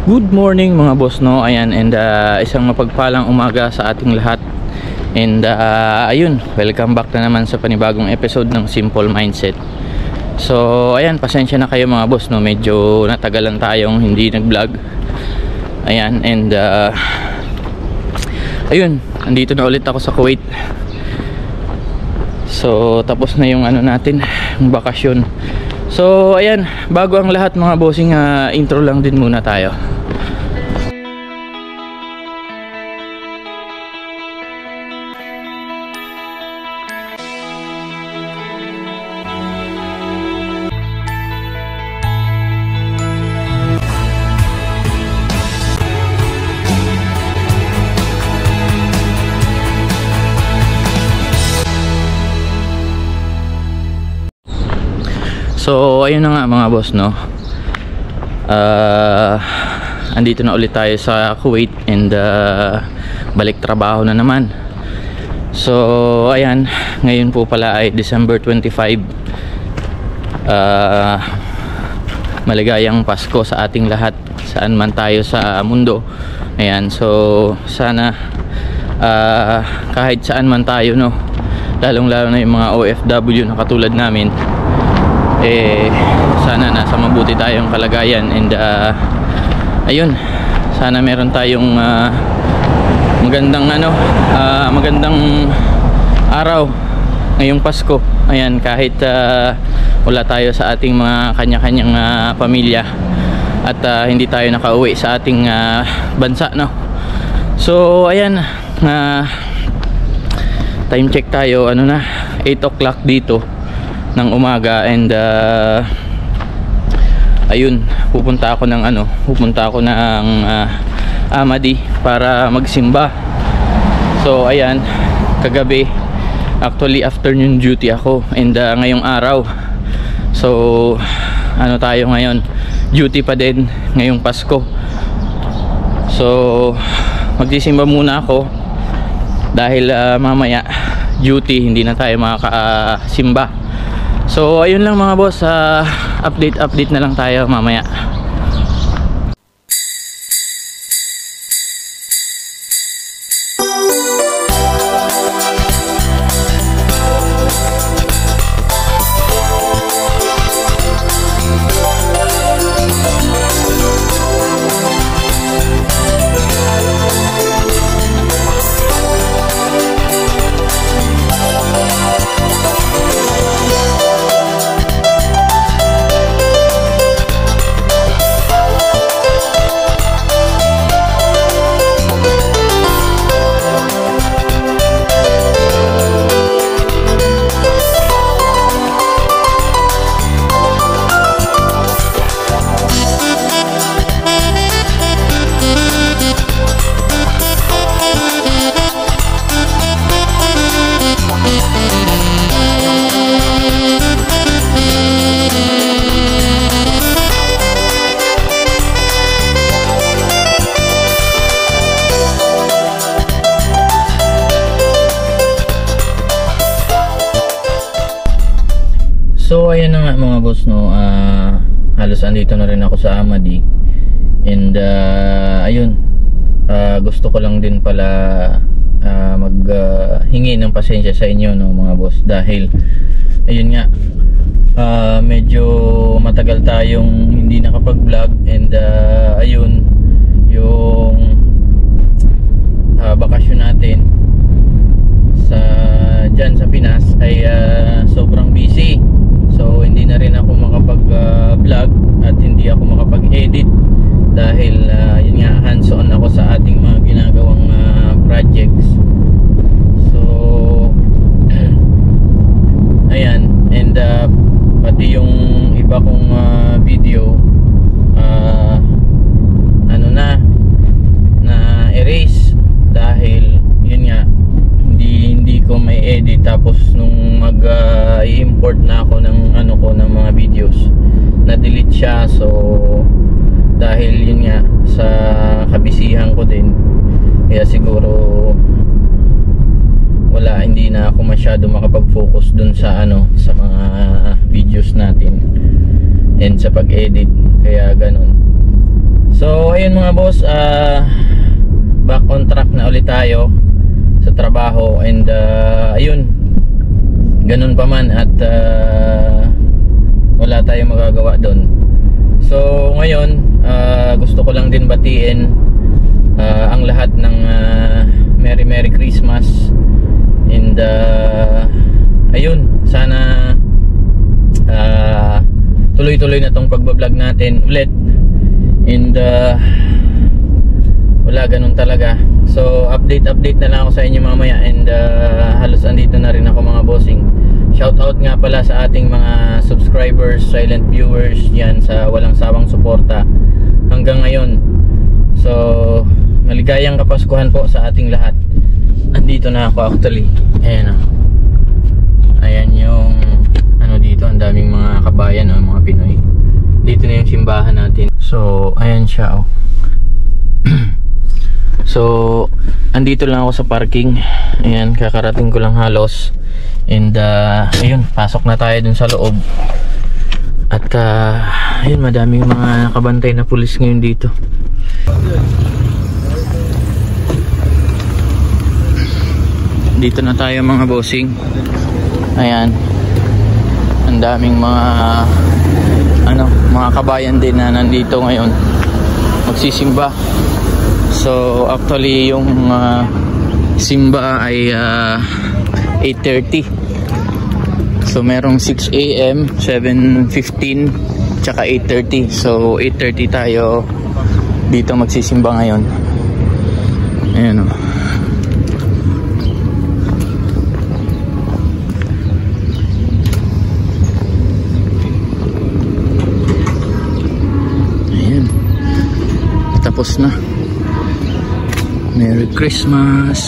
Good morning mga boss, no? Ayan, and isang mapagpalang umaga sa ating lahat. And ayun, welcome back na naman sa panibagong episode ng Simple Mindset. So ayan, pasensya na kayo mga boss, no? Medyo natagalan tayong hindi nag-vlog. Ayan, and ayun, andito na ulit ako sa Kuwait. So tapos na yung ano natin, yung bakasyon. So ayan, bago ang lahat mga bossing, intro lang din muna tayo. So ayun na nga mga boss, no? Andito na ulit tayo sa Kuwait and balik trabaho na naman. So ayan, ngayon po pala ay December 25. Maligayang Pasko sa ating lahat, saan man tayo sa mundo. Ayan, so sana kahit saan man tayo, no? Lalong lalo na yung mga OFW na katulad namin, sana nasa mabuti tayong kalagayan. And ayun, sana meron tayong magandang magandang araw ngayong Pasko. Ayan, kahit wala tayo sa ating mga kanya-kanyang pamilya at hindi tayo nakauwi sa ating bansa, no? So ayan, time check tayo, ano na, 8 o'clock dito ng umaga. And ayun, pupunta ako ng Amadi para magsimba. So ayan, kagabi actually afternoon duty ako, and ngayong araw, so ano tayo ngayon, duty pa din ngayong Pasko. So magsisimba muna ako dahil mamaya duty, hindi na tayo makakasimba. So ayun lang mga boss, update na lang tayo mamaya. So ayan na nga mga boss, no? Halos andito na rin ako sa Amadi. And ayun, gusto ko lang din pala maghingi ng pasensya sa inyo, no mga boss, dahil ayun nga, medyo matagal tayong hindi nakapag-vlog. And ayun, yung bakasyon natin dyan sa Pinas ay sobrang busy. So hindi na rin ako makapag-vlog at hindi ako makapag-edit dahil yun nga, hands-on ako sa ating mga ginagawang projects. So ayan, and pati yung iba kong video na erase dahil yun nga, hindi ko may edit. Tapos nung i-import na ako ng mga videos, na-delete siya. So dahil yun nga, sa kabisihan ko din, kaya siguro hindi na ako masyado makapag-focus dun sa sa mga videos natin and sa pag-edit, kaya ganun. So ayun mga boss, back on track na ulit tayo sa trabaho. And ayun, ganun pa man at wala tayong magagawa doon. So ngayon, gusto ko lang din batiin ang lahat ng Merry Christmas. And ayun, sana tuloy-tuloy na tong pagbablog natin ulit. And wala, ganun talaga. So update na lang ako sa inyo mamaya. And halos andito na rin ako mga bossing. Shout out nga pala sa ating mga subscribers, silent viewers yan, sa walang sawang suporta hanggang ngayon. So maligayang Kapaskuhan po sa ating lahat. Andito na ako actually. Ayan o. Ayan yung ano dito, ang daming mga kabayan o mga Pinoy. Dito na yung simbahan natin. So ayan siya o. So andito lang ako sa parking. Ayan, kakarating ko lang halos. And ayun, pasok na tayo dun sa loob. At ayun, madaming mga nakabantay na pulis ngayon dito. Dito na tayo mga bossing. Ayan, ang daming mga kabayan din na nandito ngayon magsisimba. So actually yung simba ay 8:30. So merong 6 AM, 7:15 tsaka 8:30. So 8:30 tayo dito magsisimba ngayon. Ayan o. Tapos na. Merry Christmas.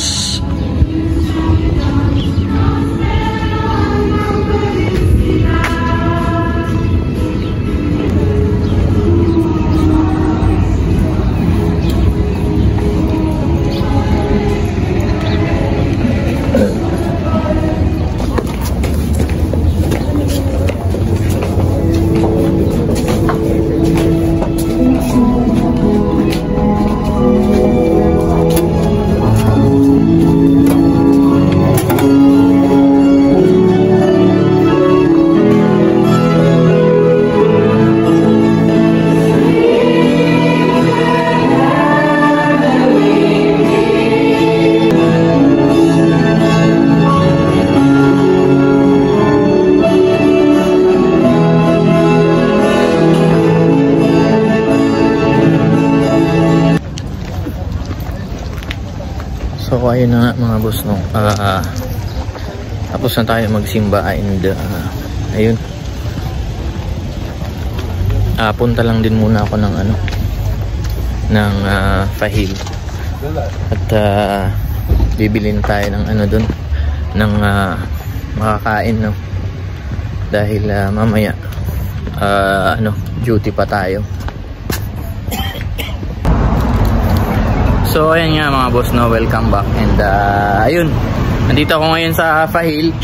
So ayun na nga mga boss, no. Tapos na tayo magsimba. And ayun, punta lang din muna ako ng ng Fahil. At bibilin tayo ng dun, ng makakain, no. Dahil mamaya duty pa tayo. So ayan nga mga boss, no, welcome back. And ayun, nandito ako ngayon sa Fahil.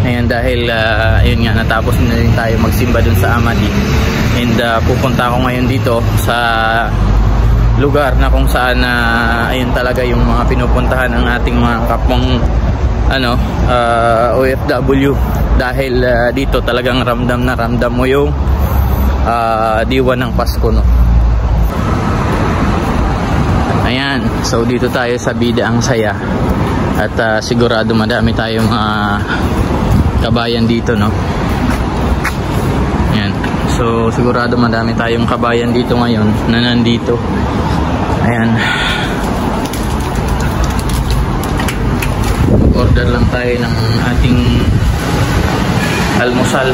Ayan, dahil ayun nga, natapos na rin tayo magsimba dun sa Amadi. And pupunta ako ngayon dito sa lugar na kung saan ayun talaga yung mga pinupuntahan ng ating mga kapwang OFW. Dahil dito talagang ramdam na ramdam mo yung diwa ng Pasko, no. Ayan, so dito tayo sa Bida Ang Saya. At sigurado madami tayong kabayan dito, no. Ayan, so sigurado madami tayong kabayan dito ngayon na nandito. Ayan, order lang tayo ng ating almusal.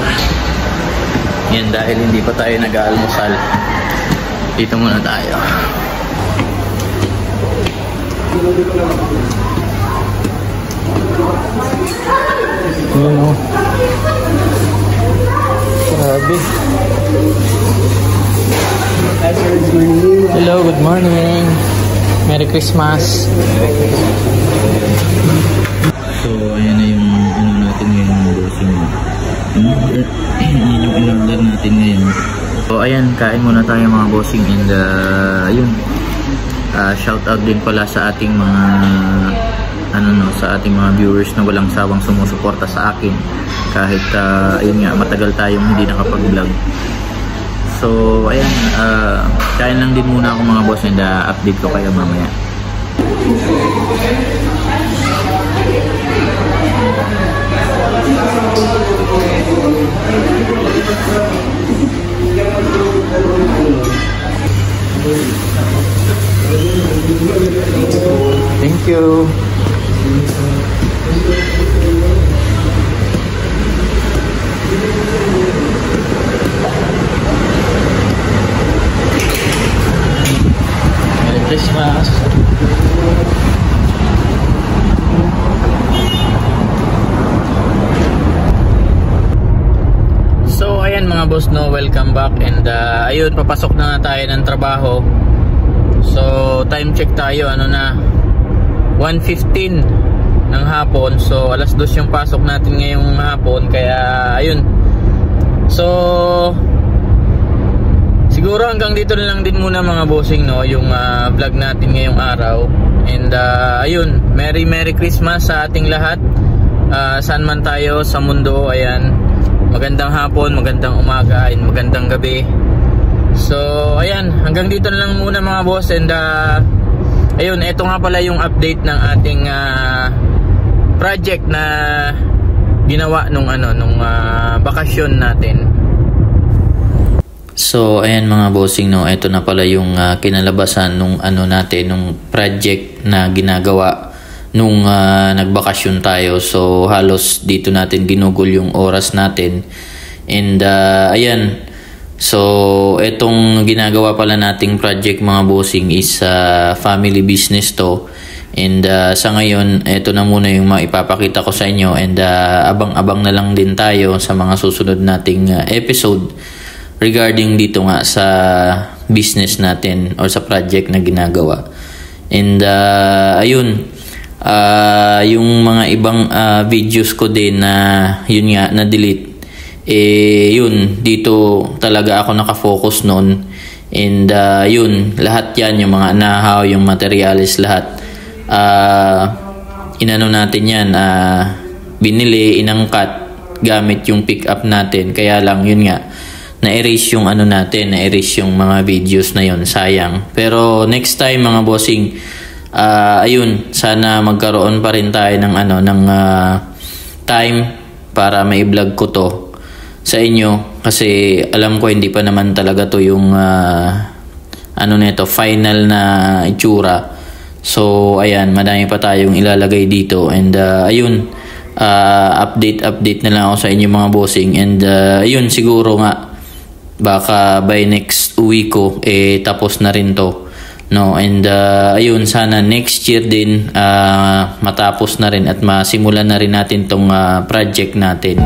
Yan, dahil hindi pa tayo nag-aalmusal, dito muna tayo. Ayan o. Grabe. Hello, good morning. Merry Christmas. So, ayan na yung natin ngayon, bossing. Yun yung in-order natin ngayon. So ayan, kain muna tayo mga bossing, and ayun, shout out din pala sa ating mga sa ating mga viewers na walang sawang sumusuporta sa akin kahit ayun nga, matagal tayong hindi nakapag-vlog. So ayan, kain lang din muna ako mga boss, and update ko kayo mamaya. Thank you. Merry Christmas. So ayan mga boss, welcome back, and ayun, papasok na tayo ng trabaho. So time check tayo, 1:15 ng hapon. So alas 2 yung pasok natin ngayong hapon, kaya ayun. So siguro hanggang dito na lang din muna mga bossing, yung vlog natin ngayong araw. And ayun, Merry Christmas sa ating lahat, saan man tayo sa mundo. Ayan, magandang hapon, magandang umaga, and magandang gabi. So ayan, hanggang dito na lang muna mga boss, and ayun, ito nga pala yung update ng ating project na ginawa nung bakasyon natin. So ayan mga bossing, ito na pala yung kinalabasan nung nung project na ginagawa nung nagbakasyon tayo. So halos dito natin ginugol yung oras natin, and ayan, so itong ginagawa pala nating project mga bossing is family business to, and sa ngayon ito na muna yung maipapakita ko sa inyo, and abang-abang na lang din tayo sa mga susunod nating episode regarding dito nga sa business natin or sa project na ginagawa. And ayun, yung mga ibang videos ko din na yun nga na-delete, yun, dito talaga ako nakafocus noon. And yun, lahat yan, yung mga nahaw, yung materials, lahat inano natin yan, binili, inangkat gamit yung pick up natin. Kaya lang yun nga, na-erase yung na-erase yung mga videos na yun, sayang. Pero next time mga bossing, ayun, sana magkaroon pa rin tayo ng time para mai-vlog ko to sa inyo, kasi alam ko hindi pa naman talaga to yung nito, final na itsura. So ayan, madami pa tayong ilalagay dito, and ayun, update na lang ako sa inyo mga bossing. And ayun, siguro nga baka by next week ko tapos na rin to, and ayun, sana next year din matapos na rin at masimulan na rin natin tong project natin.